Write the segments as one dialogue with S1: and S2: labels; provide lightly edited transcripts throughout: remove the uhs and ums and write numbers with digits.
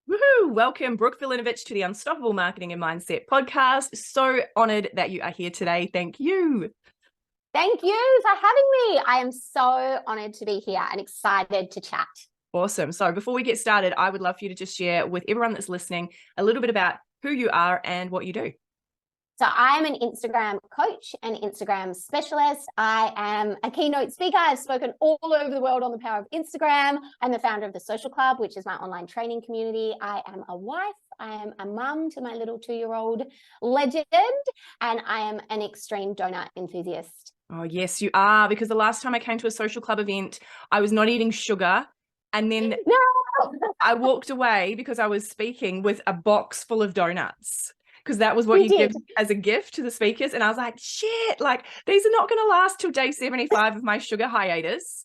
S1: Woohoo! Welcome, Brooke Vulinovich, to the Unstoppable Marketing and Mindset podcast. So honored that you are here today. Thank you.
S2: Thank you for having me. I am so honored to be here and excited to chat.
S1: Awesome. So before we get started, I would love for you to just share with everyone that's listening a little bit about who you are and what you do.
S2: So I'm an Instagram coach and Instagram specialist. I am a keynote speaker. I've spoken all over the world on the power of Instagram. I'm the founder of the Social Club, which is my online training community. I am a wife. I am a mum to my little 2-year-old legend, and I am an extreme donut enthusiast.
S1: Oh, yes, you are. Because the last time I came to a Social Club event, I was not eating sugar. And then I walked away because I was speaking with a box full of donuts. Because that was what you give as a gift to the speakers. And I was like, shit, like these are not going to last till day 75 of my sugar hiatus.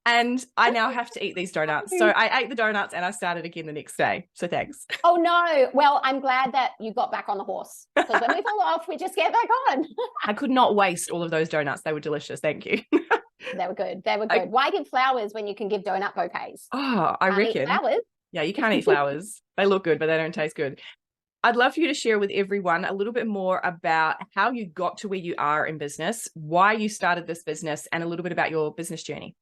S1: And I now have to eat these donuts. So I ate the donuts and I started again the next day. So thanks.
S2: Oh no. Well, I'm glad that you got back on the horse. Because when we fall off, we just get back on.
S1: I could not waste all of those donuts. They were delicious. Thank you.
S2: They were good. They were good. Why give flowers when you can give donut bouquets?
S1: Oh, I reckon.
S2: Flowers.
S1: Yeah, you can't eat flowers. They look good, but they don't taste good. I'd love for you to share with everyone a little bit more about how you got to where you are in business, why you started this business, and a little bit about your business journey.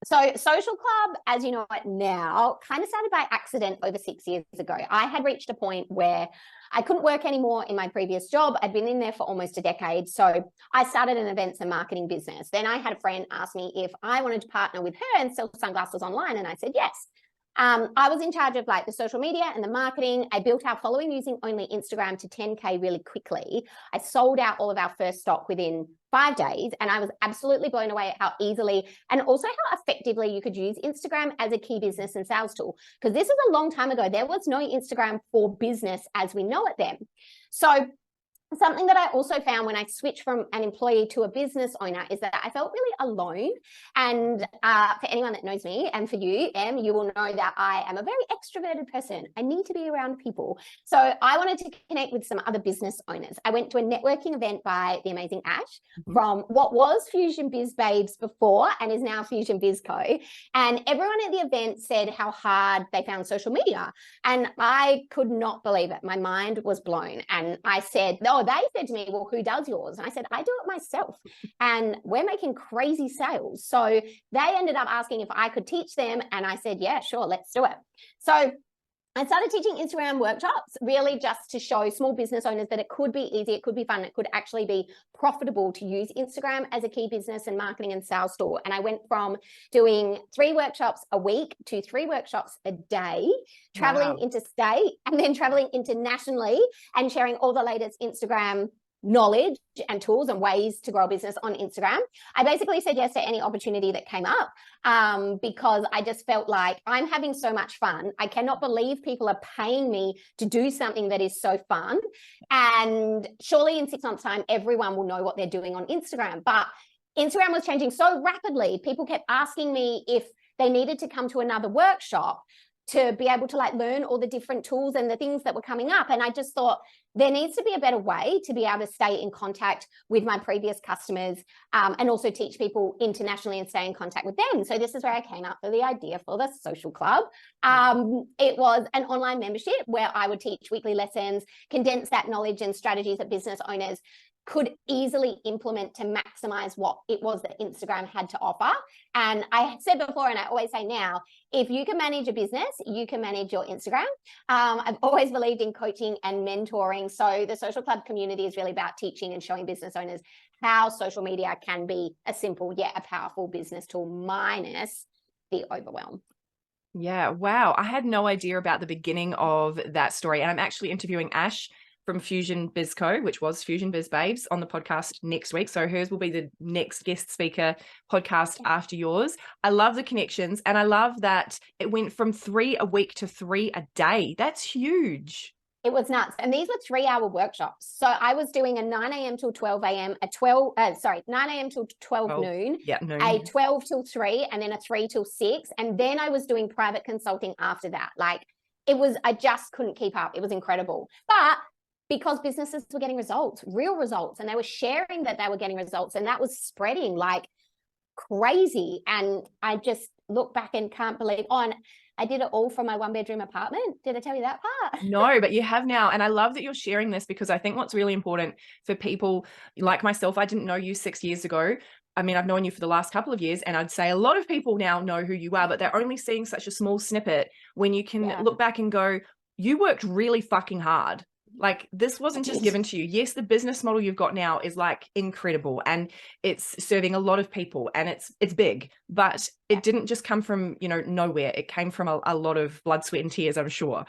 S2: So Social Club, as you know it now, kind of started by accident over 6 years ago. I had reached a point where I couldn't work anymore in my previous job. I'd been in there for almost a decade. So I started an events and marketing business. Then I had a friend ask me if I wanted to partner with her and sell sunglasses online. And I said, yes. I was in charge of like the social media and the marketing. I built our following using only Instagram to 10K really quickly. I sold out all of our first stock within 5 days. And I was absolutely blown away at how easily and also how effectively you could use Instagram as a key business and sales tool. Because this was a long time ago. There was no Instagram for business as we know it then. So something that I also found when I switched from an employee to a business owner is that I felt really alone. And for anyone that knows me, and for you, Em, you will know that I am a very extroverted person. I need to be around people. So I wanted to connect with some other business owners. I went to a networking event by the amazing Ash from what was Fusion Biz Babes before and is now Fusion Biz Co. And everyone at the event said how hard they found social media. And I could not believe it. My mind was blown. And I said, oh, they said to me, well, who does yours? And I said, I do it myself. And we're making crazy sales. So they ended up asking if I could teach them. And I said, yeah, sure, let's do it. So I started teaching Instagram workshops, really just to show small business owners that it could be easy, it could be fun, it could actually be profitable to use Instagram as a key business and marketing and sales tool. And I went from doing 3 workshops a week to 3 workshops a day, traveling interstate and then traveling internationally and sharing all the latest Instagram knowledge and tools and ways to grow a business on Instagram. I basically said yes to any opportunity that came up because I just felt like I'm having so much fun. I cannot believe people are paying me to do something that is so fun. And surely in 6 months' time, everyone will know what they're doing on Instagram. But Instagram was changing so rapidly. People kept asking me if they needed to come to another workshop to be able to like learn all the different tools and the things that were coming up. And I just thought there needs to be a better way to be able to stay in contact with my previous customers and also teach people internationally and stay in contact with them. So this is where I came up with the idea for the Social Club. It was an online membership where I would teach weekly lessons, condense that knowledge and strategies that business owners could easily implement to maximize what it was that Instagram had to offer. And I said before, and I always say now, if you can manage a business, you can manage your Instagram. I've always believed in coaching and mentoring. So the Social Club community is really about teaching and showing business owners how social media can be a simple yet a powerful business tool minus the overwhelm.
S1: Yeah, wow. I had no idea about the beginning of that story. And I'm actually interviewing Ash from Fusion Biz Co, which was Fusion Biz Babes, on the podcast next week. So hers will be the next guest speaker podcast after yours. I love the connections, and I love that it went from 3 a week to 3 a day. That's huge.
S2: It was nuts. And these were 3-hour workshops. So I was doing a 9 a.m. till 12 a.m., 9 a.m. till 12 noon,
S1: noon,
S2: a 12 till 3, and then a 3 till 6. And then I was doing private consulting after that. Like I just couldn't keep up. It was incredible. But because businesses were getting results, real results, and they were sharing that they were getting results, and that was spreading like crazy. And I just look back and can't believe, and I did it all from my 1-bedroom apartment. Did I tell you that part?
S1: No, but you have now. And I love that you're sharing this, because I think what's really important for people like myself, I didn't know you 6 years ago. I mean, I've known you for the last couple of years, and I'd say a lot of people now know who you are, but they're only seeing such a small snippet when you can look back and go, you worked really fucking hard. Like, this wasn't just given to you. Yes, the business model you've got now is like incredible, and it's serving a lot of people, and it's big, but it didn't just come from, you know, nowhere. It came from a lot of blood, sweat, and tears, I'm sure.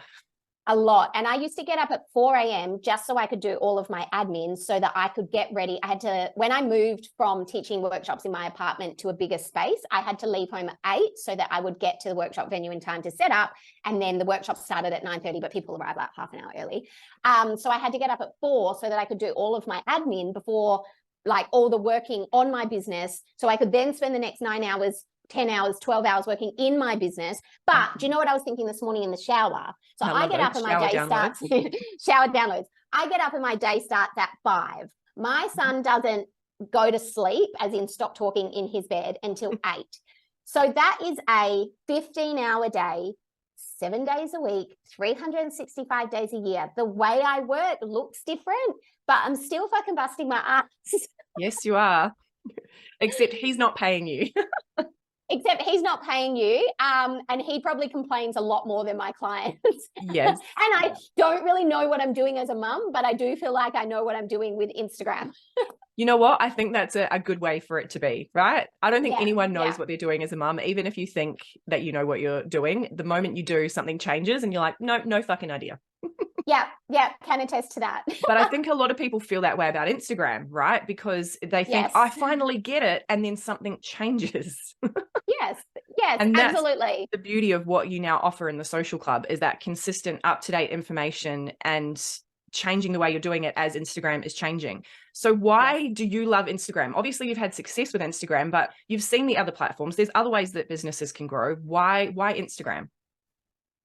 S2: A lot. And I used to get up at 4 a.m. just so I could do all of my admin so that I could get ready. I had to, when I moved from teaching workshops in my apartment to a bigger space, I had to leave home at 8 so that I would get to the workshop venue in time to set up. And then the workshop started at 9:30, but people arrived like half an hour early. So I had to get up at 4 so that I could do all of my admin before, like, all the working on my business. So I could then spend the next 9 hours, 10 hours, 12 hours working in my business. But do you know what I was thinking this morning in the shower? So I get up and my day starts, shower downloads. I get up and my day starts at 5. My son doesn't go to sleep, as in stop talking in his bed, until 8. So that is a 15-hour day, 7 days a week, 365 days a year. The way I work looks different, but I'm still fucking busting my ass.
S1: Yes, you are. Except he's not paying you.
S2: Except he's not paying you, and he probably complains a lot more than my clients.
S1: Yes.
S2: And I don't really know what I'm doing as a mum, but I do feel like I know what I'm doing with Instagram.
S1: You know what? I think that's a good way for it to be, right? I don't think anyone knows what they're doing as a mum. Even if you think that you know what you're doing, the moment you do, something changes and you're like, no fucking idea.
S2: Yeah, can attest to that.
S1: But I think a lot of people feel that way about Instagram, right? Because they think, I finally get it, and then something changes.
S2: Yes,
S1: and
S2: absolutely.
S1: The beauty of what you now offer in the social club is that consistent, up-to-date information and changing the way you're doing it as Instagram is changing. So why do you love Instagram? Obviously, you've had success with Instagram, but you've seen the other platforms. There's other ways that businesses can grow. Why Instagram?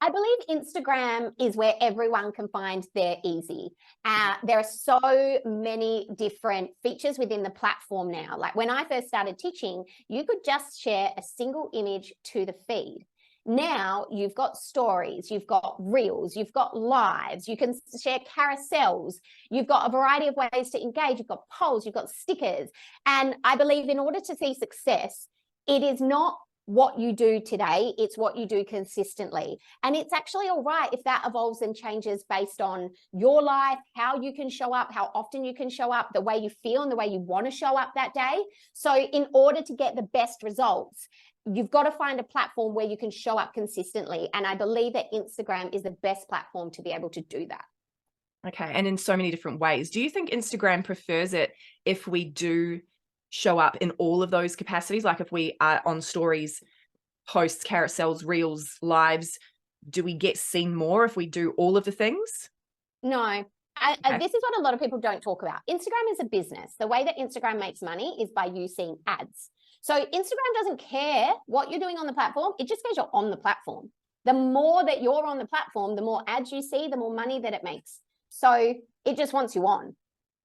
S2: I believe Instagram is where everyone can find their easy. There are so many different features within the platform now. Like when I first started teaching, you could just share a single image to the feed. Now you've got stories, you've got reels, you've got lives, you can share carousels, you've got a variety of ways to engage, you've got polls, you've got stickers. And I believe in order to see success, it is not what you do today, it's what you do consistently. And it's actually all right if that evolves and changes based on your life, how you can show up, how often you can show up, the way you feel and the way you want to show up that day. So in order to get the best results, you've got to find a platform where you can show up consistently. And I believe that Instagram is the best platform to be able to do that.
S1: Okay. And in so many different ways. Do you think Instagram prefers it if we do show up in all of those capacities? Like if we are on stories, posts, carousels, reels, lives, do we get seen more if we do all of the things?
S2: No. This is what a lot of people don't talk about. Instagram is a business. The way that Instagram makes money is by you seeing ads. So Instagram doesn't care what you're doing on the platform. It just goes, you're on the platform. The more that you're on the platform, the more ads you see, the more money that it makes. So it just wants you on.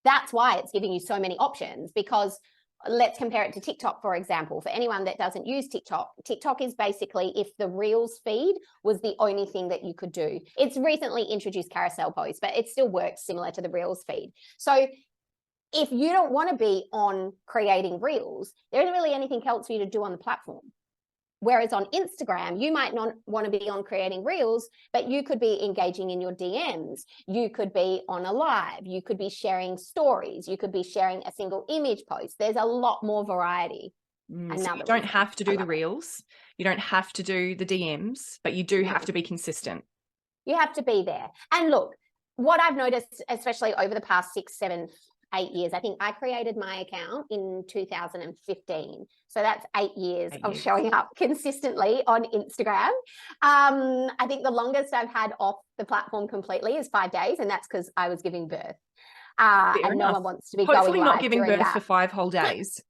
S2: That's why it's giving you so many options, because let's compare it to TikTok, for example. For anyone that doesn't use TikTok, TikTok is basically if the Reels feed was the only thing that you could do. It's recently introduced carousel posts, but it still works similar to the Reels feed. So if you don't want to be on creating Reels, there isn't really anything else for you to do on the platform. Whereas on Instagram, you might not want to be on creating Reels, but you could be engaging in your DMs. You could be on a live. You could be sharing stories. You could be sharing a single image post. There's a lot more variety.
S1: So you don't have to do the Reels. You don't have to do the DMs, but you do have to be consistent.
S2: You have to be there. And look, what I've noticed, especially over the past 6, 7, 8 years. I think I created my account in 2015. So that's 8 years of showing up consistently on Instagram. I think the longest I've had off the platform completely is 5 days. And that's because I was giving birth. And no one wants to be
S1: Hopefully
S2: going live
S1: not giving birth for 5 whole days.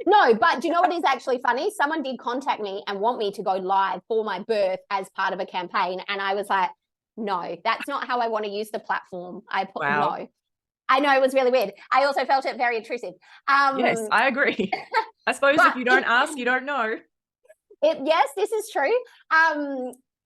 S2: No, but do you know what is actually funny? Someone did contact me and want me to go live for my birth as part of a campaign. And I was like, no, that's not how I want to use the platform.
S1: Wow.
S2: No. I know, it was really weird. I also felt it very intrusive.
S1: Yes, I agree. I suppose if you don't ask, you don't know.
S2: Yes, this is true.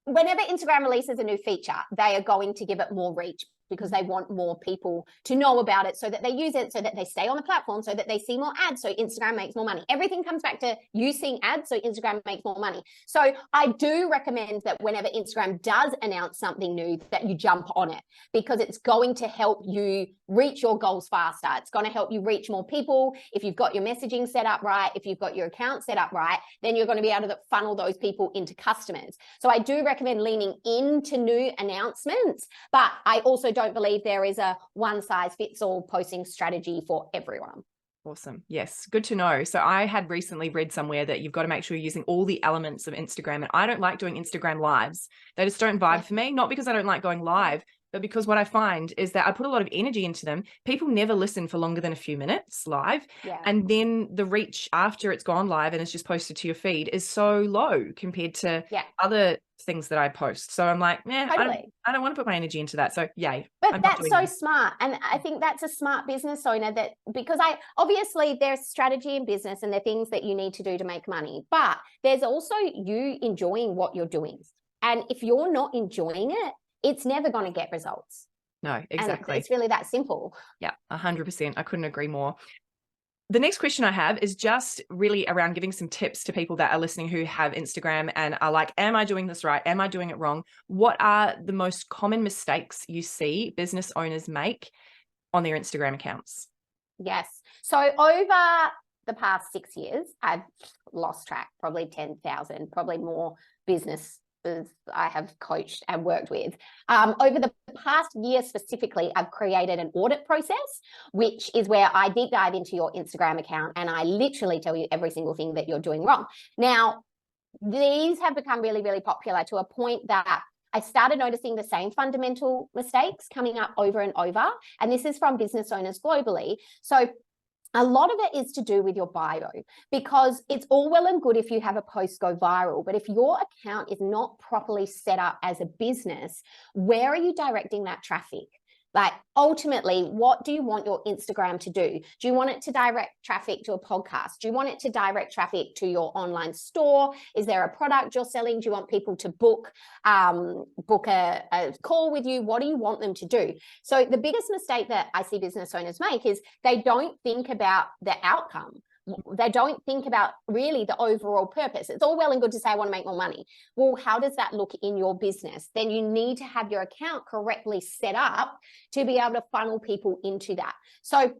S2: Whenever Instagram releases a new feature, they are going to give it more reach because they want more people to know about it so that they use it, so that they stay on the platform, so that they see more ads, so Instagram makes more money. Everything comes back to you seeing ads, so Instagram makes more money. So I do recommend that whenever Instagram does announce something new, that you jump on it, because it's going to help you reach your goals faster. It's going to help you reach more people. If you've got your messaging set up right, if you've got your account set up right, then you're going to be able to funnel those people into customers. So I do recommend leaning into new announcements, but I also don't believe there is a one-size-fits-all posting strategy for everyone.
S1: Awesome. Yes, good to know. So I had recently read somewhere that you've got to make sure you're using all the elements of Instagram. And I don't like doing Instagram lives. They just don't vibe for me. Not because I don't like going live, but because what I find is that I put a lot of energy into them. People never listen for longer than a few minutes live.
S2: Yeah.
S1: And then the reach after it's gone live and it's just posted to your feed is so low compared to other things that I post. So I'm like,
S2: Totally.
S1: I don't want to put my energy into that. So yay.
S2: But that's so smart. And I think that's a smart business owner, that because obviously there's strategy in business and there are things that you need to do to make money, but there's also you enjoying what you're doing. And if you're not enjoying it, it's never going to get results.
S1: No, exactly.
S2: And it's really that simple.
S1: Yeah, 100%. I couldn't agree more. The next question I have is just really around giving some tips to people that are listening who have Instagram and are like, am I doing this right? Am I doing it wrong? What are the most common mistakes you see business owners make on their Instagram accounts?
S2: Yes. So over the past 6 years, I've lost track, probably 10,000, probably more business I have coached and worked with. Over the past year specifically, I've created an audit process, which is where I deep dive into your Instagram account and I literally tell you every single thing that you're doing wrong. Now, these have become really, really popular to a point that I started noticing the same fundamental mistakes coming up over and over. And this is from business owners globally. So a lot of it is to do with your bio, because it's all well and good if you have a post go viral, but if your account is not properly set up as a business, where are you directing that traffic? Like, ultimately, what do you want your Instagram to do? Do you want it to direct traffic to a podcast? Do you want it to direct traffic to your online store? Is there a product you're selling? Do you want people to book a call with you? What do you want them to do? So the biggest mistake that I see business owners make is they don't think about the outcome. They don't think about really the overall purpose. It's all well and good to say, I want to make more money. Well, how does that look in your business? Then you need to have your account correctly set up to be able to funnel people into that. So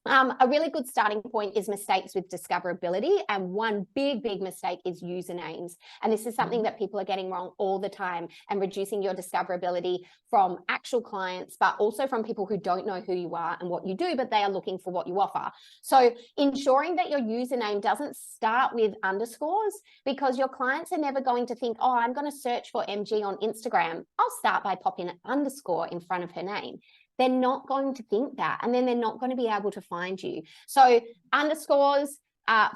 S2: a really good starting point is mistakes with discoverability. And one big mistake is usernames. And this is something that people are getting wrong all the time, and reducing your discoverability from actual clients, but also from people who don't know who you are and what you do, but they are looking for what you offer. So ensuring that your username doesn't start with underscores, because your clients are never going to think, oh, I'm going to search for MG on Instagram. I'll start by popping an underscore in front of her name. They're not going to think that, and then they're not going to be able to find you. So underscores,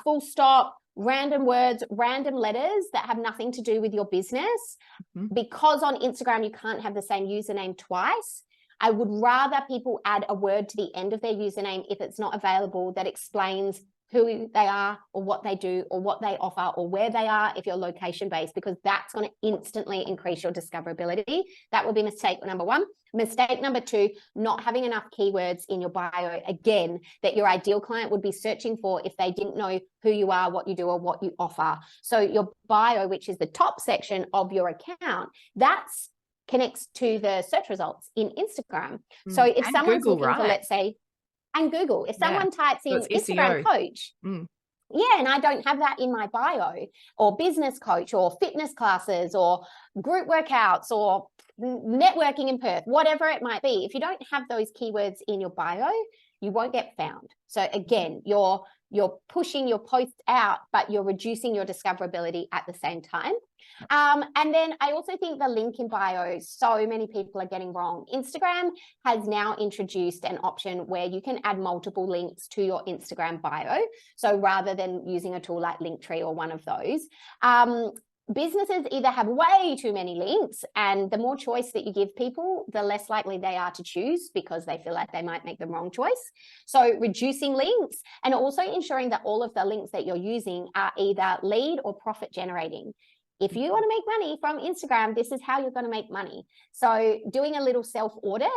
S2: full stop, random words, random letters that have nothing to do with your business. Because on Instagram, you can't have the same username twice. I would rather people add a word to the end of their username if it's not available that explains who they are or what they do or what they offer or where they are if you're location based, because that's going to instantly increase your discoverability. That would be mistake number one. Mistake number two, not having enough keywords in your bio, again, that your ideal client would be searching for if they didn't know who you are, what you do, or what you offer. So your bio, which is the top section of your account, that's connects to the search results in Instagram. So if someone's
S1: Google,
S2: looking for, let's say, and Google, if someone types in Instagram coach, and I don't have that in my bio, or business coach, or fitness classes, or group workouts, or networking in Perth, whatever it might be, if you don't have those keywords in your bio, you won't get found. So again, you're pushing your posts out, but you're reducing your discoverability at the same time. And then I also think the link in bio, so many people are getting wrong. Instagram has now introduced an option where you can add multiple links to your Instagram bio. So rather than using a tool like Linktree or one of those, businesses either have way too many links, and the more choice that you give people, the less likely they are to choose because they feel like they might make the wrong choice. So reducing links, and also ensuring that all of the links that you're using are either lead or profit generating. If you want to make money from Instagram, this is how you're going to make money. So doing a little self-audit,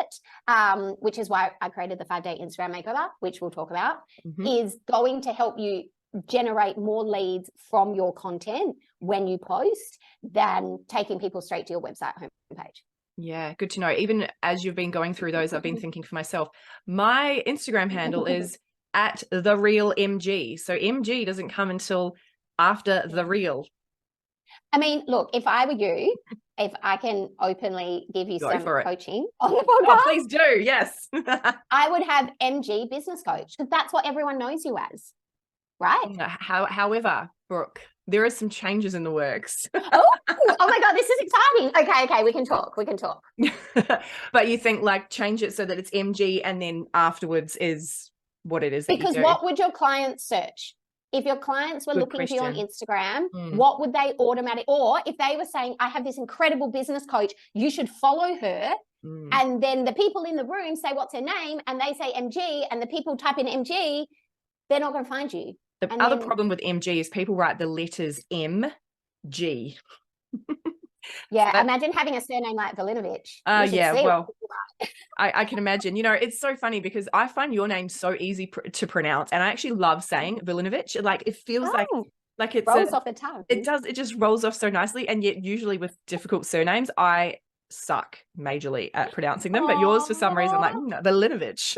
S2: which is why I created the 5-day Instagram makeover, which we'll talk about, is going to help you generate more leads from your content when you post than taking people straight to your website homepage.
S1: Yeah, good to know. Even as you've been going through those, I've been thinking for myself, my Instagram handle is at the real MG. So MG doesn't come until after the real.
S2: I mean, look, if I were you, if I can openly give you some coaching on the podcast.
S1: Oh, please do. Yes.
S2: I would have MG business coach, because that's what everyone knows you as. Right.
S1: However, Brooke, there are some changes in the works.
S2: Oh my God, this is exciting. Okay, we can talk.
S1: But you think like change it so that it's MG and then afterwards is what it is.
S2: Because what would your clients search? If your clients were looking for you on Instagram, what would they or if they were saying, I have this incredible business coach, you should follow her. And then the people in the room say, what's her name? And they say MG, and the people type in MG, they're not going to find you.
S1: The other problem with MG is people write the letters MG.
S2: Yeah, imagine having a surname like Vulinovich.
S1: Yeah, well, I can imagine. You know, it's so funny because I find your name so easy to pronounce, and I actually love saying Vulinovich. Like it feels like it
S2: rolls off the tongue.
S1: It does. It just rolls off so nicely, and yet usually with difficult surnames, I suck majorly at pronouncing them. But yours, for some reason, like Vulinovich.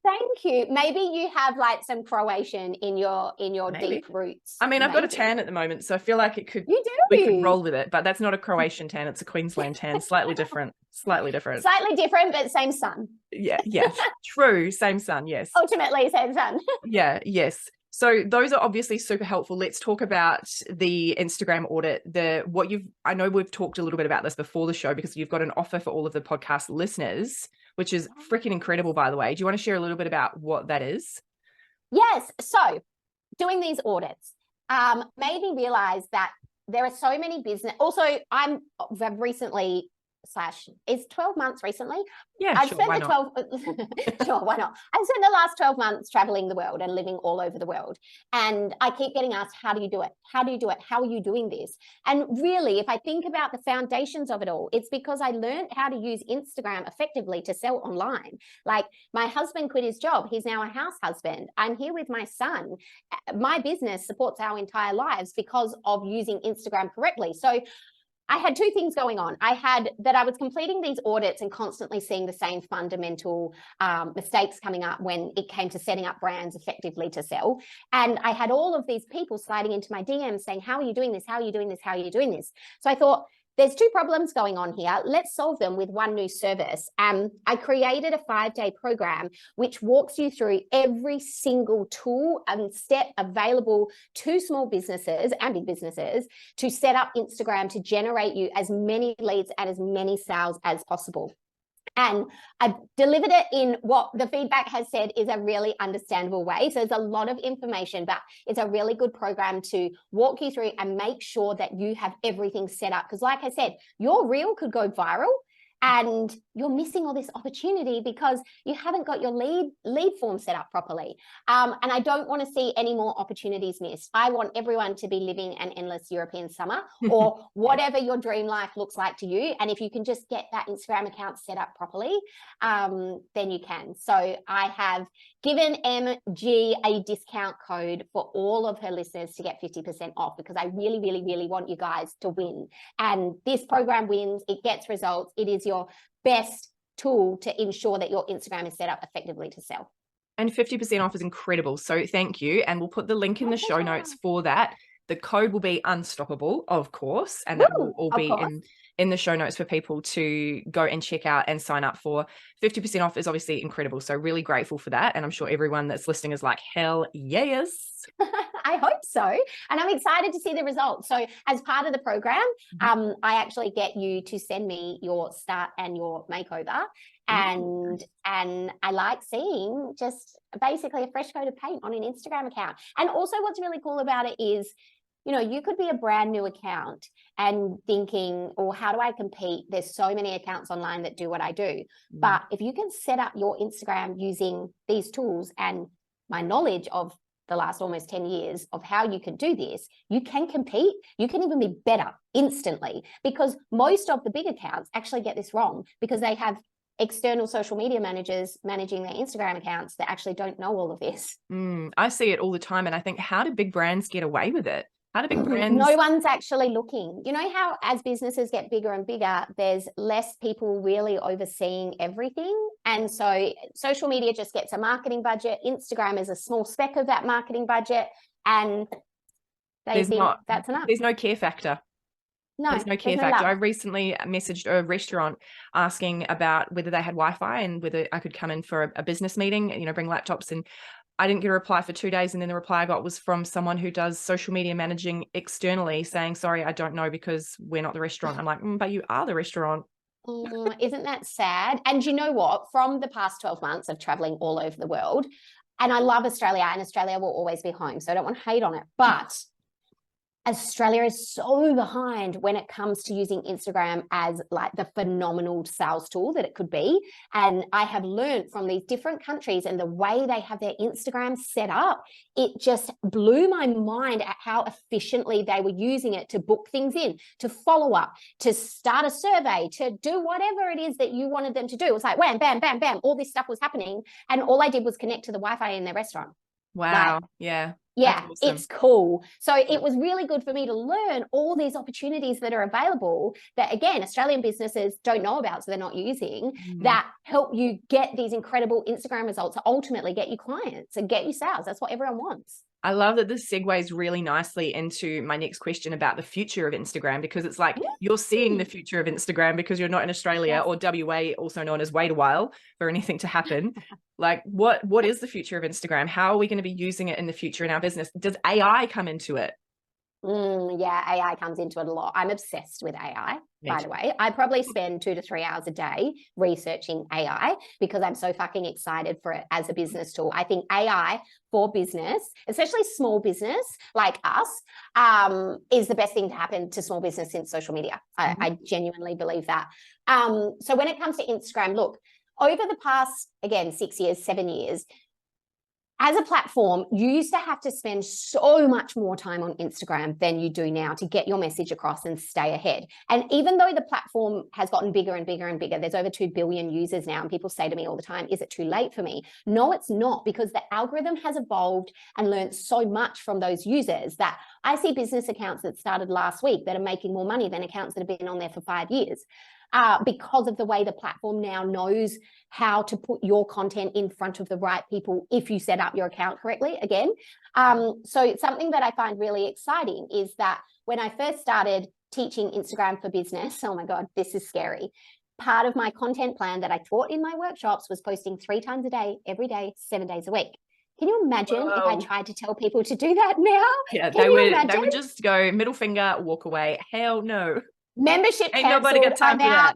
S2: Thank you. Maybe you have like some Croatian in your deep roots.
S1: I mean, I've got a tan at the moment, so I feel like it could.
S2: You do.
S1: We could roll with it, but that's not a Croatian tan; it's a Queensland tan. Slightly different,
S2: but same sun.
S1: Yeah. True, same sun. Yes.
S2: Ultimately, same sun.
S1: Yes. So those are obviously super helpful. Let's talk about the Instagram audit. I know we've talked a little bit about this before the show because you've got an offer for all of the podcast listeners, which is freaking incredible, by the way. Do you want to share a little bit about what that is?
S2: Yes. So doing these audits made me realize that there are so many business. Also, I've recently is 12 months recently.
S1: Yeah,
S2: I've spent why not? Sure, why not? I've spent the last 12 months traveling the world and living all over the world. And I keep getting asked, how do you do it? How do you do it? How are you doing this? And really, if I think about the foundations of it all, it's because I learned how to use Instagram effectively to sell online. Like my husband quit his job. He's now a house husband. I'm here with my son. My business supports our entire lives because of using Instagram correctly. So I had two things going on. I had that I was completing these audits and constantly seeing the same fundamental mistakes coming up when it came to setting up brands effectively to sell. And I had all of these people sliding into my DMs saying, how are you doing this? How are you doing this? How are you doing this? So I thought, there's two problems going on here. Let's solve them with one new service. I created a 5-day program which walks you through every single tool and step available to small businesses and big businesses to set up Instagram to generate you as many leads and as many sales as possible. And I delivered it in what the feedback has said is a really understandable way. So there's a lot of information, but it's a really good program to walk you through and make sure that you have everything set up. Because like I said, your reel could go viral and you're missing all this opportunity because you haven't got your lead form set up properly. And I don't want to see any more opportunities missed. I want everyone to be living an endless European summer or whatever your dream life looks like to you. And if you can just get that Instagram account set up properly, then you can. So I have given MG a discount code for all of her listeners to get 50% off because I really, really, really want you guys to win. And this program wins, it gets results. It is your best tool to ensure that your Instagram is set up effectively to sell.
S1: And 50% off is incredible. So thank you. And we'll put the link in the show notes for that. The code will be unstoppable, of course. And that will all be in the show notes for people to go and check out and sign up for. 50% off is obviously incredible. So really grateful for that. And I'm sure everyone that's listening is like, hell yes.
S2: I hope so. And I'm excited to see the results. So as part of the program, I actually get you to send me your start and your makeover. And I like seeing just basically a fresh coat of paint on an Instagram account. And also what's really cool about it is you know, you could be a brand new account and thinking, oh, how do I compete? There's so many accounts online that do what I do. But if you can set up your Instagram using these tools and my knowledge of the last almost 10 years of how you can do this, you can compete. You can even be better instantly, because most of the big accounts actually get this wrong because they have external social media managers managing their Instagram accounts that actually don't know all of this.
S1: I see it all the time. And I think, how do big brands get away with it? How do big brands?
S2: No one's actually looking. You know how as businesses get bigger and bigger, there's less people really overseeing everything. And so social media just gets a marketing budget. Instagram is a small speck of that marketing budget. And they think that's enough.
S1: There's no care factor.
S2: No,
S1: there's no care factor. I recently messaged a restaurant asking about whether they had Wi-Fi and whether I could come in for a business meeting, you know, bring laptops, and I didn't get a reply for 2 days. And then the reply I got was from someone who does social media managing externally saying, sorry, I don't know because we're not the restaurant. I'm like, but you are the restaurant.
S2: Isn't that sad? And you know what? From the past 12 months of traveling all over the world, and I love Australia, and Australia will always be home, so I don't want to hate on it, but Australia is so behind when it comes to using Instagram as like the phenomenal sales tool that it could be. And I have learned from these different countries and the way they have their Instagram set up, it just blew my mind at how efficiently they were using it to book things in, to follow up, to start a survey, to do whatever it is that you wanted them to do. It was like wham, bam, bam, bam, all this stuff was happening. And all I did was connect to the Wi-Fi in their restaurant.
S1: Wow.
S2: Like,
S1: yeah.
S2: Yeah,
S1: awesome.
S2: It's cool. So it was really good for me to learn all these opportunities that are available that, again, Australian businesses don't know about, so they're not using, that help you get these incredible Instagram results to ultimately get you clients and get you sales. That's what everyone wants.
S1: I love that this segues really nicely into my next question about the future of Instagram, because it's like you're seeing the future of Instagram because you're not in Australia or WA, also known as wait a while for anything to happen. Like what is the future of Instagram? How are we going to be using it in the future in our business? Does AI come into it?
S2: Yeah, AI comes into it a lot. I'm obsessed with AI, by the way. I probably spend 2 to 3 hours a day researching AI because I'm so fucking excited for it as a business tool. I think AI for business, especially small business like us, is the best thing to happen to small business since social media. I genuinely believe that. So when it comes to Instagram, look, over the past, again, 6 years, 7 years, as a platform, you used to have to spend so much more time on Instagram than you do now to get your message across and stay ahead. And even though the platform has gotten bigger and bigger and bigger, there's over 2 billion users now, and people say to me all the time, is it too late for me? No, it's not, because the algorithm has evolved and learned so much from those users that I see business accounts that started last week that are making more money than accounts that have been on there for 5 years. Because of the way the platform now knows how to put your content in front of the right people if you set up your account correctly, again. So something that I find really exciting is that when I first started teaching Instagram for business, oh my God, this is scary. Part of my content plan that I taught in my workshops was posting 3 times a day, every day, 7 days a week. Can you imagine if I tried to tell people to do that now?
S1: Yeah, they would just go middle finger, walk away. Hell no.
S2: Membership
S1: Ain't nobody got time for that.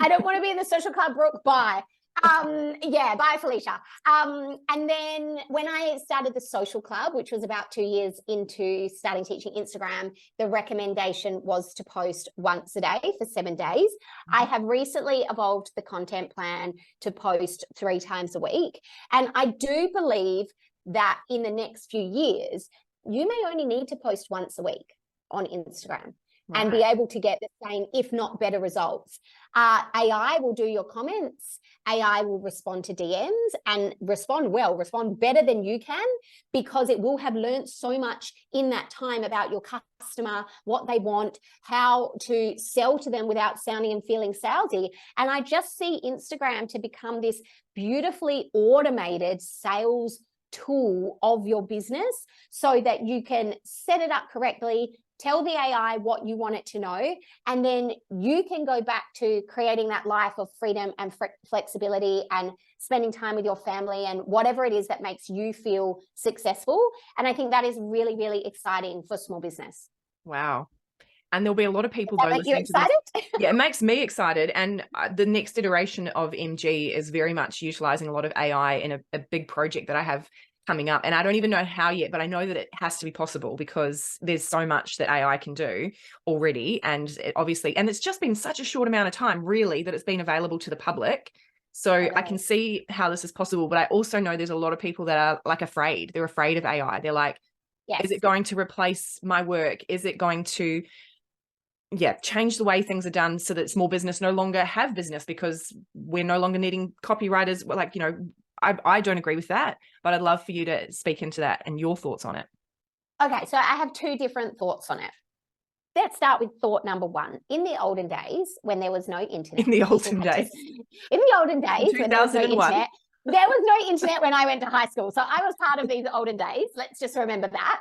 S2: I don't want to be in the social club, Brooke. Bye. Bye, Felicia. And then when I started the social club, which was about 2 years into starting teaching Instagram, the recommendation was to post once a day for 7 days. I have recently evolved the content plan to post 3 times a week. And I do believe that in the next few years, you may only need to post once a week on Instagram. Right. And be able to get the same, if not better, results. AI will do your comments. AI will respond to DMs and respond better than you can, because it will have learned so much in that time about your customer, what they want, how to sell to them without sounding and feeling salesy. And I just see Instagram to become this beautifully automated sales tool of your business so that you can set it up correctly, tell the AI what you want it to know, and then you can go back to creating that life of freedom and flexibility and spending time with your family and whatever it is that makes you feel successful. And I think that is really, really exciting for small business.
S1: Wow. And there'll be a lot of people
S2: Does that make you excited?
S1: Yeah, it makes me excited. And the next iteration of MG is very much utilizing a lot of AI in a big project that I have coming up, and I don't even know how yet, but I know that it has to be possible because there's so much that AI can do already. And it obviously, and it's just been such a short amount of time really that it's been available to the public. So I can see how this is possible, but I also know there's a lot of people that are like afraid. They're afraid of AI. They're like,
S2: Yes.
S1: is it going to replace my work? Is it going to change the way things are done so that small business no longer have business because we're no longer needing copywriters? Like, you know, I don't agree with that, but I'd love for you to speak into that and your thoughts on it.
S2: Okay, so I have two different thoughts on it. Let's start with thought number one. In the olden days, when there was no internet.
S1: In the olden days.
S2: In the olden days, when there was no internet. There was no internet when I went to high school. So I was part of these olden days. Let's just remember that.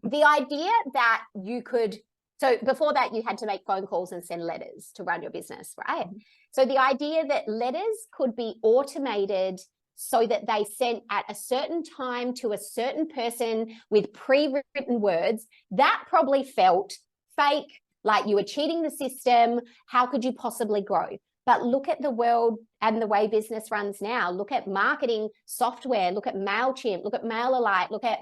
S2: The idea that you could, so before that, you had to make phone calls and send letters to run your business, right? So the idea that letters could be automated so that they sent at a certain time to a certain person with pre-written words, that probably felt fake, like you were cheating the system. How could you possibly grow? But look at the world and the way business runs now. Look at marketing software, look at MailChimp, look at MailerLite, look at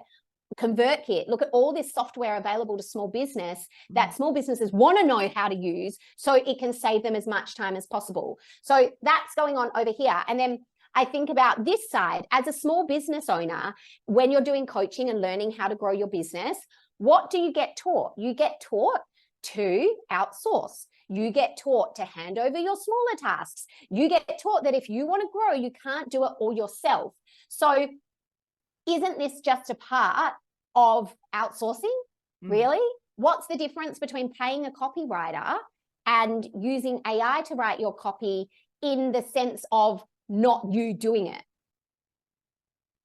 S2: ConvertKit, look at all this software available to small business that small businesses want to know how to use so it can save them as much time as possible. So that's going on over here. And then I think about this side as a small business owner, when you're doing coaching and learning how to grow your business, what do you get taught? You get taught to outsource. You get taught to hand over your smaller tasks. You get taught that if you want to grow, you can't do it all yourself. So isn't this just a part of outsourcing? Really? What's the difference between paying a copywriter and using AI to write your copy in the sense of not you doing it?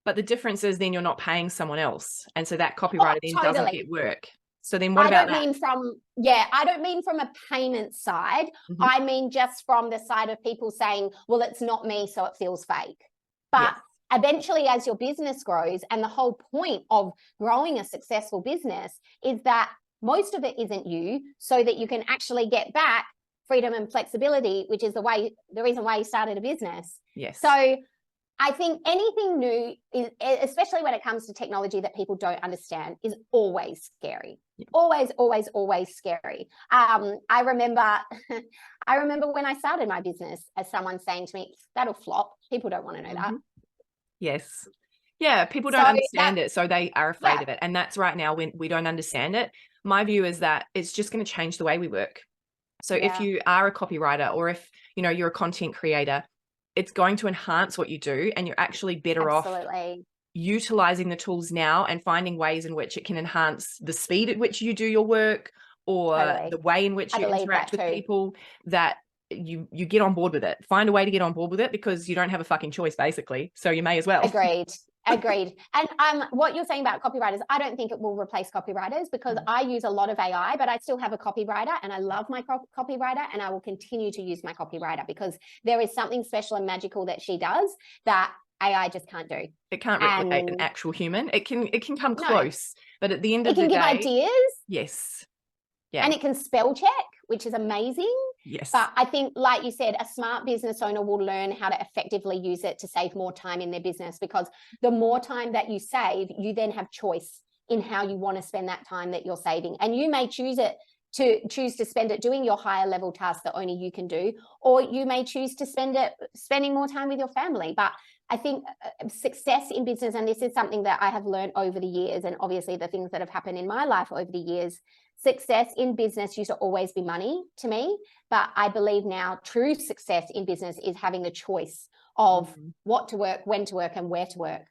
S1: But the difference is then you're not paying someone else. And so that copywriter then doesn't get work. So then what about that?
S2: I don't mean from a payment side. I mean just from the side of people saying, well, it's not me, so it feels fake. But eventually, as your business grows, and the whole point of growing a successful business is that most of it isn't you, so that you can actually get back freedom and flexibility, which is the reason why you started a business.
S1: Yes.
S2: So I think anything new, especially when it comes to technology that people don't understand, is always scary. Always, always, always scary. I remember when I started my business, as someone saying to me, "That'll flop. People don't want to know that."
S1: Yes. Yeah, people don't understand it, so they are afraid of it. And that's right now when we don't understand it. My view is that it's just going to change the way we work. So if you are a copywriter or if, you know, you're a content creator, it's going to enhance what you do, and you're actually better off utilizing the tools now and finding ways in which it can enhance the speed at which you do your work, or the way in which you interact with people, that you get on board with it. Find a way to get on board with it, because you don't have a fucking choice basically. So you may as well.
S2: Agreed. And what you're saying about copywriters, I don't think it will replace copywriters, because I use a lot of AI, but I still have a copywriter, and I love my copywriter, and I will continue to use my copywriter because there is something special and magical that she does that AI just can't do.
S1: It can't replicate an actual human. It can come close, but at the end of the day,
S2: it can give ideas.
S1: Yes. Yeah.
S2: And it can spell check, which is amazing.
S1: Yes.
S2: But I think, like you said, a smart business owner will learn how to effectively use it to save more time in their business, because the more time that you save, you then have choice in how you want to spend that time that you're saving. And you may choose to spend it doing your higher level tasks that only you can do, or you may choose to spending more time with your family. But I think success in business, and this is something that I have learned over the years, and obviously the things that have happened in my life over the years, success in business used to always be money to me. But I believe now true success in business is having the choice of what to work, when to work, and where to work.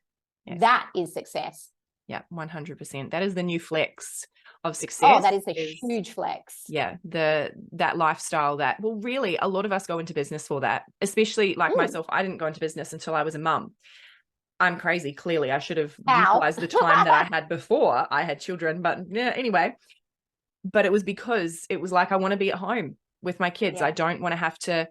S2: Yes. That is success.
S1: Yeah, 100%. That is the new flex of success.
S2: Oh, that is a huge flex.
S1: Yeah, that lifestyle that, well, really, a lot of us go into business for that, especially like myself. I didn't go into business until I was a mum. I'm crazy. Clearly, I should have utilized the time that I had before I had children. But yeah, anyway, but it was because it was like, I want to be at home with my kids. Yeah. I don't want to have to,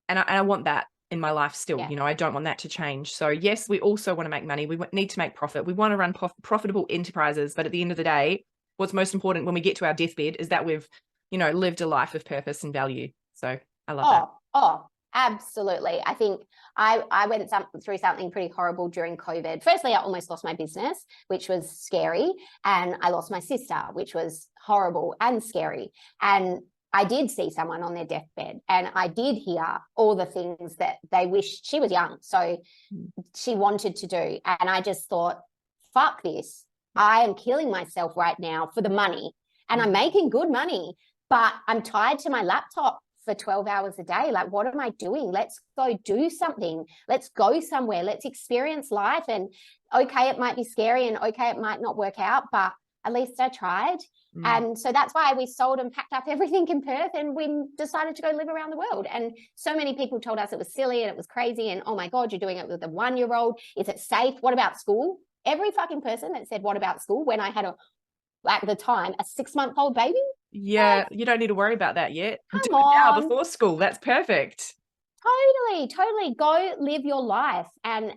S1: and I want that in my life still. Yeah. You know, I don't want that to change. So yes, we also want to make money. We need to make profit. We want to run profitable enterprises. But at the end of the day, what's most important when we get to our deathbed is that we've, you know, lived a life of purpose and value. So I love that.
S2: Oh, Absolutely. I think I went through something pretty horrible during COVID. Firstly, I almost lost my business, which was scary. And I lost my sister, which was horrible and scary. And I did see someone on their deathbed, and I did hear all the things that they wished. She was young, so she wanted to do. And I just thought, fuck this. I am killing myself right now for the money, and I'm making good money, but I'm tied to my laptop for 12 hours a day. Like, what am I doing? Let's go do something. Let's go somewhere. Let's experience life. And okay, it might be scary, and okay, it might not work out, but at least I tried. And so that's why we sold and packed up everything in Perth, and we decided to go live around the world. And so many people told us it was silly and it was crazy. And oh my God, you're doing it with a 1-year-old. Is it safe? What about school? Every fucking person that said, what about school? When I had at the time, a 6-month-old baby.
S1: Yeah, you don't need to worry about that yet.
S2: Come
S1: Do it now
S2: on.
S1: before school. That's perfect.
S2: Totally. Go live your life and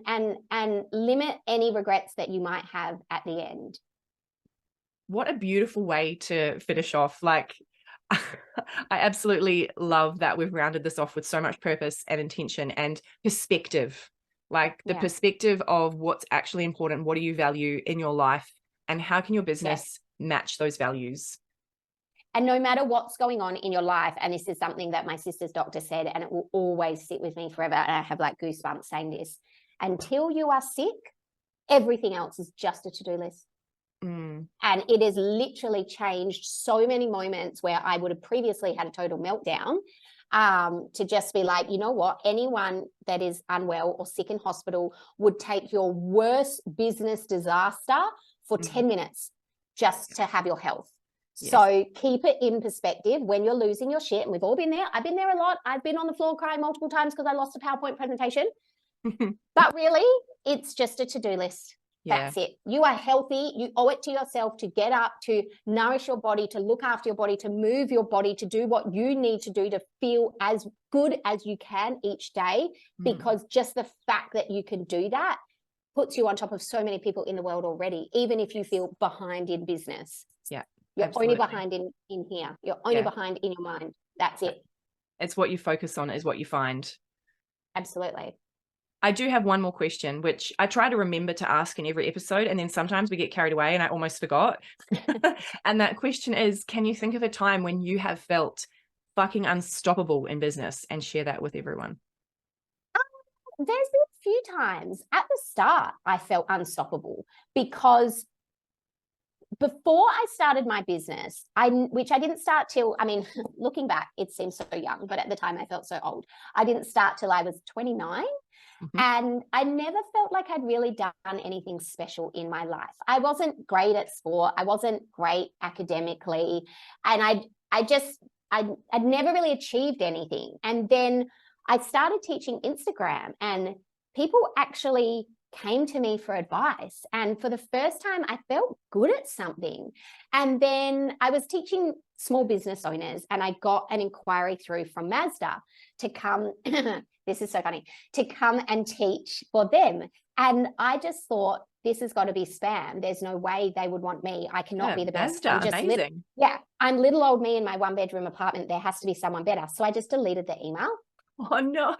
S2: limit any regrets that you might have at the end.
S1: What a beautiful way to finish off. Like, I absolutely love that we've rounded this off with so much purpose and intention and perspective. Like the perspective of what's actually important, what do you value in your life, and how can your business match those values?
S2: And no matter what's going on in your life, and this is something that my sister's doctor said, and it will always sit with me forever, and I have like goosebumps saying this, until you are sick, everything else is just a to-do list. And it has literally changed so many moments where I would have previously had a total meltdown, to just be like, you know what, anyone that is unwell or sick in hospital would take your worst business disaster for 10 minutes just to have your health. Yes. So keep it in perspective when you're losing your shit. And we've all been there. I've been there a lot. I've been on the floor crying multiple times because I lost a PowerPoint presentation. But really, it's just a to-do list. That's it. You are healthy. You owe it to yourself to get up, to nourish your body, to look after your body, to move your body, to do what you need to do to feel as good as you can each day. Because just the fact that you can do that puts you on top of so many people in the world already, even if you feel behind in business.
S1: Yeah.
S2: You're only behind in here. You're only behind in your mind. That's it.
S1: It's what you focus on is what you find.
S2: Absolutely.
S1: I do have one more question, which I try to remember to ask in every episode, and then sometimes we get carried away and I almost forgot. And that question is, can you think of a time when you have felt fucking unstoppable in business, and share that with everyone?
S2: There's been a few times. At the start, I felt unstoppable because before I started my business, which I didn't start till, I mean, looking back, it seems so young, but at the time I felt so old. I didn't start till I was 29. And I never felt like I'd really done anything special in my life. I wasn't great at sport. I wasn't great academically. And I'd never really achieved anything. And then I started teaching Instagram, and people actually came to me for advice. And for the first time, I felt good at something. And then I was teaching small business owners, and I got an inquiry through from Mazda to come, this is so funny, to come and teach for them. And I just thought, this has got to be spam. There's no way they would want me. I cannot be the best.
S1: Mazda, amazing.
S2: I'm little old me in my 1-bedroom apartment. There has to be someone better. So I just deleted the email.
S1: Oh, no.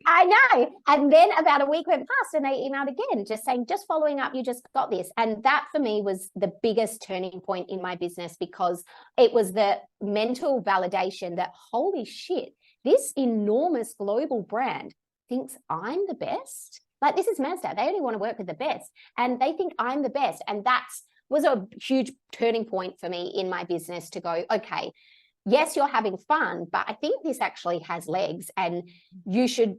S2: I know. And then about a week went past and they emailed again, just saying, just following up, you just got this. And that for me was the biggest turning point in my business, because it was the mental validation that, holy shit, this enormous global brand thinks I'm the best. Like, this is Mazda. They only want to work with the best, and they think I'm the best. And that was a huge turning point for me in my business to go, okay, yes, you're having fun, but I think this actually has legs, and you should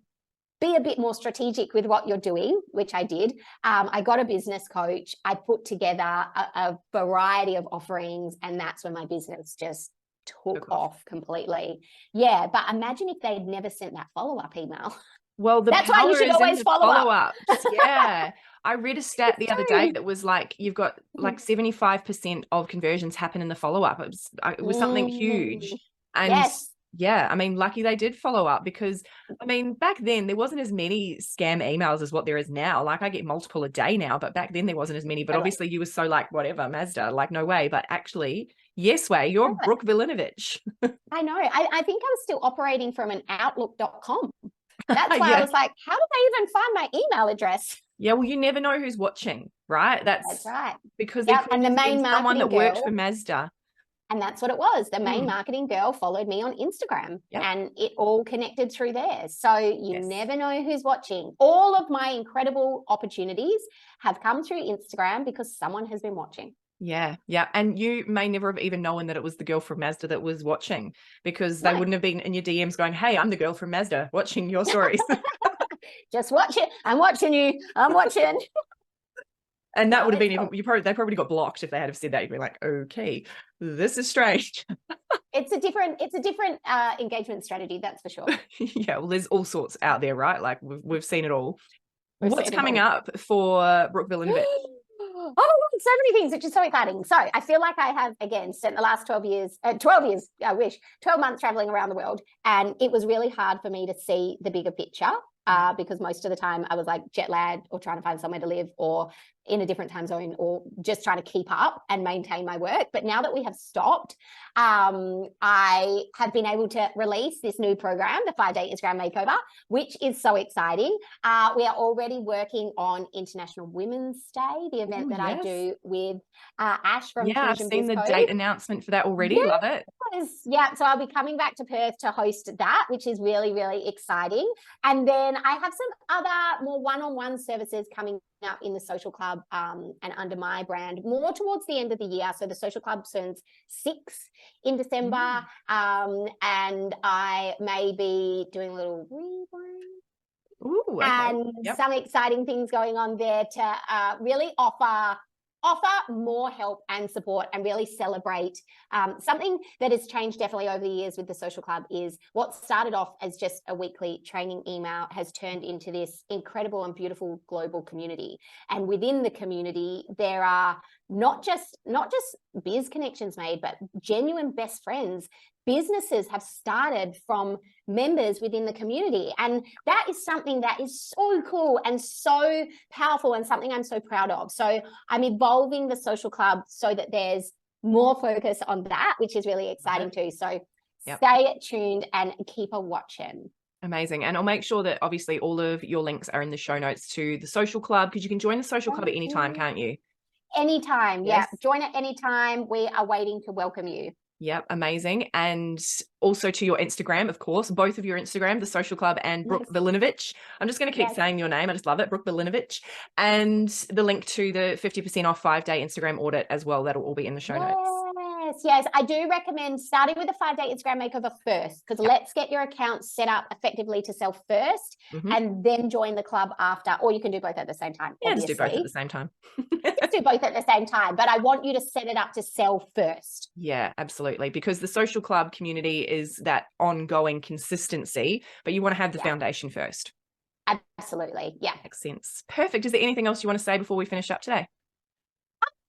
S2: be a bit more strategic with what you're doing, which I did. I got a business coach. I put together a variety of offerings, and that's when my business just took off completely. Yeah, but imagine if they'd never sent that follow-up email.
S1: Well,
S2: that's why you should always follow up.
S1: Yeah. I read a stat the other day that was like, you've got like 75% of conversions happen in the follow-up. It was something huge. And I mean, lucky they did follow up, because I mean, back then there wasn't as many scam emails as what there is now. Like, I get multiple a day now, but back then there wasn't as many. But obviously you were so like, whatever, Mazda, like, no way. But actually, yes way, you're Brooke Vulinovich.
S2: I know. I think I was still operating from an outlook.com. That's why I
S1: Yeah.
S2: was like, how did they even find my email address?
S1: Yeah, well, you never know who's watching, right?
S2: That's right.
S1: Because there could
S2: And the
S1: have
S2: main
S1: been someone that
S2: marketing
S1: worked
S2: girl,
S1: for Mazda.
S2: and that's what it was. The main
S1: Mm.
S2: marketing girl followed me on Instagram,
S1: Yep.
S2: and it all connected through there. So you
S1: Yes.
S2: never know who's watching. All of my incredible opportunities have come through Instagram because someone has been watching.
S1: Yeah, yeah. And you may never have even known that it was the girl from Mazda that was watching, because they
S2: No.
S1: wouldn't have been in your DMs going, hey, I'm the girl from Mazda watching your stories.
S2: Just watch it. I'm watching you. I'm watching.
S1: And that
S2: No,
S1: would have been
S2: it's
S1: even, they probably got blocked if they had have said that. You'd be like, okay, this is strange.
S2: It's a different engagement strategy, that's for sure.
S1: Yeah, well, there's all sorts out there, right? Like we've seen it all.
S2: We've
S1: What's
S2: seen it
S1: coming
S2: all.
S1: up for Brooke Vulinovich?
S2: Oh my God, so many things, which is so exciting. So I feel like I have, again, spent the last 12 years, I wish, 12 months traveling around the world. And it was really hard for me to see the bigger picture because most of the time I was like jet lagged or trying to find somewhere to live or in a different time zone or just trying to keep up and maintain my work. But now that we have stopped, I have been able to release this new program, the 5-Day Instagram Makeover, which is so exciting. We are already working on International Women's Day, the event that I do with Ash from
S1: Yeah, I've
S2: Fusion
S1: seen the
S2: Biz
S1: date
S2: Code.
S1: announcement for that already. Love it.
S2: Yeah, so I'll be coming back to Perth to host that, which is really, really exciting. And then I have some other more one-on-one services coming up in the social club and under my brand more towards the end of the year. So the social club turns 6 in December, and I may be doing a little rebrand.
S1: Ooh, okay.
S2: And some exciting things going on there to really offer more help and support and really celebrate. Something that has changed definitely over the years with the social club is what started off as just a weekly training email has turned into this incredible and beautiful global community. And within the community, there are not just biz connections made, but genuine best friends. Businesses have started from members within the community. And that is something that is so cool and so powerful and something I'm so proud of. So I'm evolving the social club so that there's more focus on that, which is really exciting too. So stay tuned and keep a watching.
S1: Amazing. And I'll make sure that obviously all of your links are in the show notes to the social club, because you can join the social club at any time, can't you?
S2: Anytime. Yes. Yeah. Join at any time. We are waiting to welcome you.
S1: Yep, amazing. And also to your Instagram, of course, both of your Instagram, the social club and Brooke Vulinovich. I'm just going to keep saying your name. I just love it, Brooke Vulinovich. And the link to the 50% off 5-day Instagram audit as well. That'll all be in the show notes.
S2: Yes. I do recommend starting with the 5-day Instagram makeover first, because let's get your account set up effectively to sell first and then join the club after, or you can do both at the same time.
S1: Yeah,
S2: obviously.
S1: just do both at the same time.
S2: Just do both at the same time, but I want you to set it up to sell first.
S1: Yeah, absolutely. Because the social club community is that ongoing consistency, but you want to have the foundation first.
S2: Absolutely. Yeah.
S1: Makes sense. Perfect. Is there anything else you want to say before we finish up today?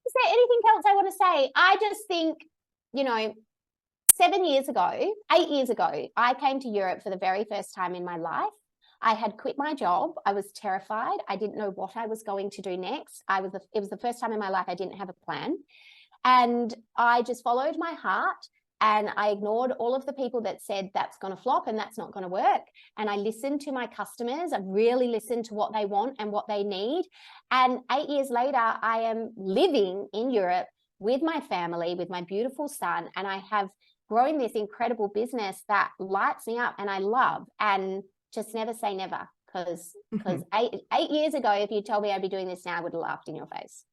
S2: Is there anything else I want to say? I just think, 8 years ago, I came to Europe for the very first time in my life. I had quit my job. I was terrified. I didn't know what I was going to do next. It was the first time in my life I didn't have a plan. And I just followed my heart and I ignored all of the people that said that's going to flop and that's not going to work. And I listened to my customers. I really listened to what they want and what they need. And 8 years later, I am living in Europe with my family, with my beautiful son, and I have grown this incredible business that lights me up and I love. And just never say never, because 8 years ago, if you told me I'd be doing this now, I would have laughed in your face.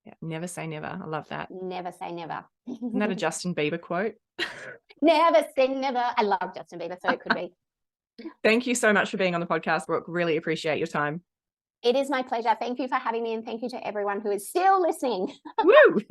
S1: Yeah, never say never. I love that.
S2: Never say never.
S1: Isn't that a Justin Bieber quote?
S2: Never say never. I love Justin Bieber, so it could be.
S1: Thank you so much for being on the podcast, Brooke. Really appreciate your time.
S2: It is my pleasure. Thank you for having me, and thank you to everyone who is still listening.
S1: Woo!